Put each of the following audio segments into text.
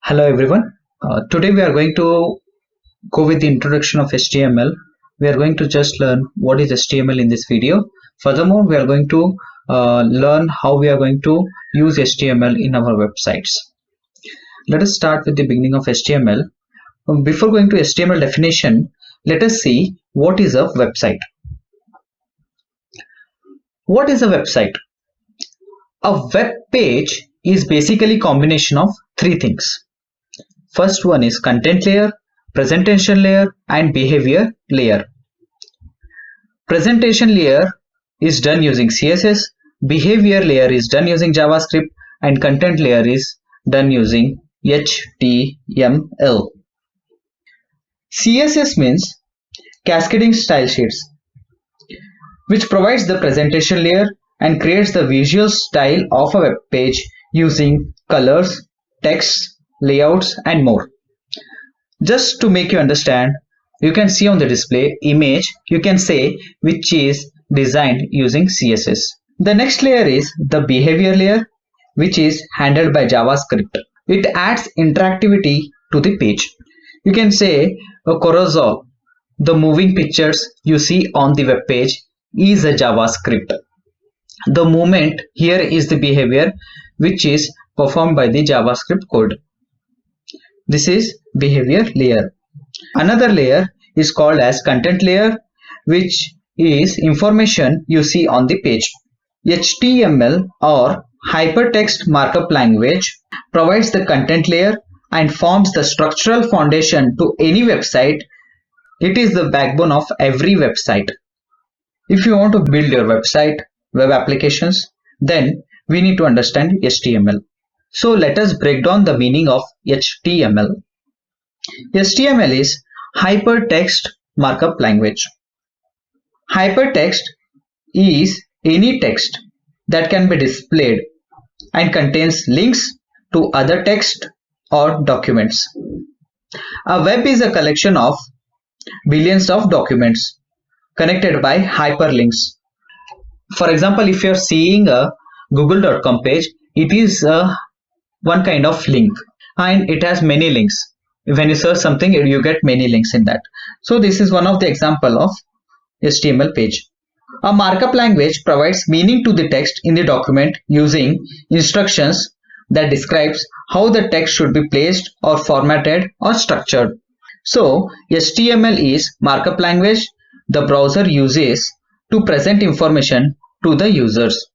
Hello everyone. Today we are going to go with the introduction of HTML. We are going to just learn what is HTML in this video. Furthermore, we are going to learn how we are going to use HTML in our websites. Let us start with the beginning of HTML. Before going to HTML definition, let us see what is a website. What is a website? A web page is basically a combination of three things. First one is content layer, presentation layer, and behavior layer. Presentation layer is done using CSS, behavior layer is done using JavaScript, and content layer is done using HTML. CSS means cascading style sheets, which provides the presentation layer and creates the visual style of a web page using colors, text, layouts, and more. Just to make you understand, you can see on the display image, you can say which is designed using CSS. The next layer is the behavior layer, which is handled by JavaScript. It adds interactivity to the page. You can say a carousel, the moving pictures you see on the web page, is a JavaScript. The movement here is the behavior which is performed by the JavaScript code. This is behavior layer. Another layer is called as content layer, which is information you see on the page. HTML or hypertext markup language provides the content layer and forms the structural foundation to any website. It is the backbone of every website. If you want to build your website, web applications, then we need to understand HTML. So let us break down the meaning of HTML. HTML is hypertext markup language. Hypertext is any text that can be displayed and contains links to other text or documents. A web is a collection of billions of documents connected by hyperlinks. For example, if you are seeing a google.com page, it is one kind of link and it has many links. When you search something, you get many links in that. So this is one of the example of HTML page. A markup language provides meaning to the text in the document using instructions that describes how the text should be placed or formatted or structured. So HTML is markup language the browser uses to present information to the users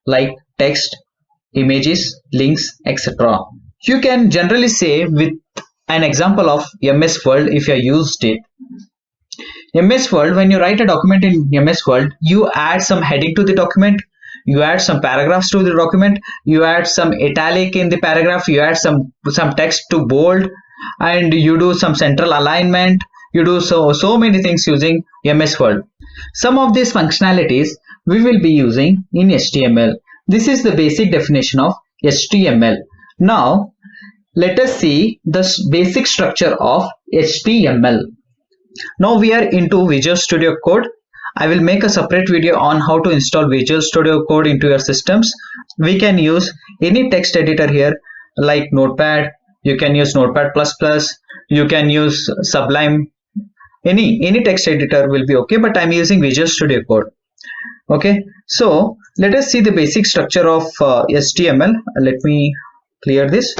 like text, images, links, etc. You can generally say with an example of MS Word if you used it. MS Word, when you write a document in MS Word, you add some heading to the document, you add some paragraphs to the document, you add some italic in the paragraph, you add some text to bold, and you do some central alignment. You do so many things using MS Word. Some of these functionalities we will be using in HTML. This is the basic definition of HTML. Now let us see the basic structure of HTML. Now we are into Visual Studio Code. I will make a separate video on how to install Visual Studio Code into your systems. We can use any text editor here like Notepad. You can use Notepad++. You can use Sublime. Any text editor will be okay, but I'm using Visual Studio Code. Okay, so let us see the basic structure of HTML. Let me clear this.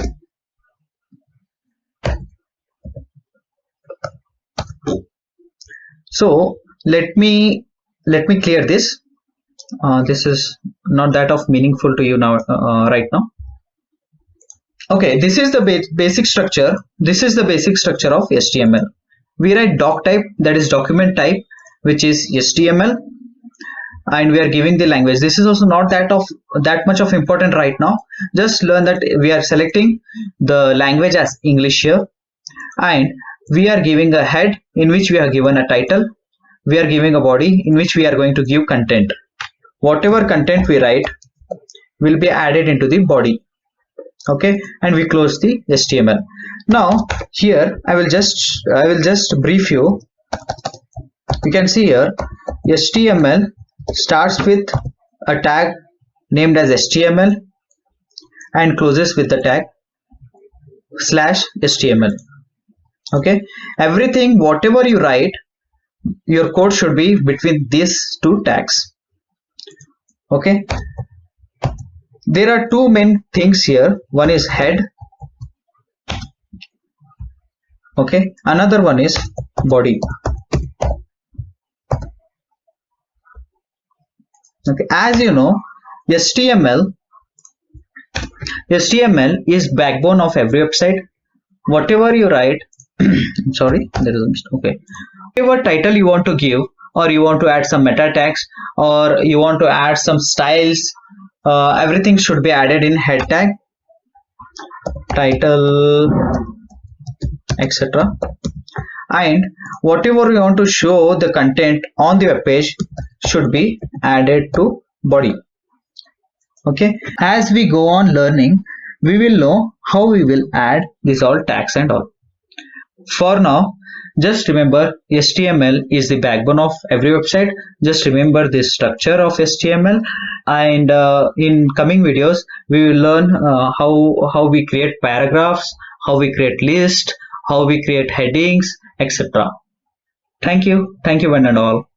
So let me clear this. This is not that of meaningful to you now right now. Okay, this is the basic structure. This is the basic structure of HTML. We write doc type, that is document type, which is HTML, and we are giving the language. This is also not that much of important right now. Just learn that we are selecting the language as English here, and we are giving a head in which we are given a title. We are giving a body in which we are going to give content. Whatever content we write will be added into the body. Okay, and we close the HTML. Now here I will just brief you. You can see here HTML starts with a tag named as HTML and closes with the tag /html. Okay, everything whatever you write, your code should be between these two tags. Okay, there are two main things here. One is head. Okay, another one is body. Okay, as you know, HTML is backbone of every website. Whatever you write, sorry, there is a mistake. Okay, whatever title you want to give, or you want to add some meta tags, or you want to add some styles, everything should be added in head tag, title, etc. And whatever you want to show the content on the web page should be added to body. Okay, as we go on learning, we will know how we will add these all tags and all. For now, just remember HTML is the backbone of every website. Just remember the structure of HTML, and in coming videos we will learn how we create paragraphs, how we create lists, how we create headings, etc. Thank you one and all.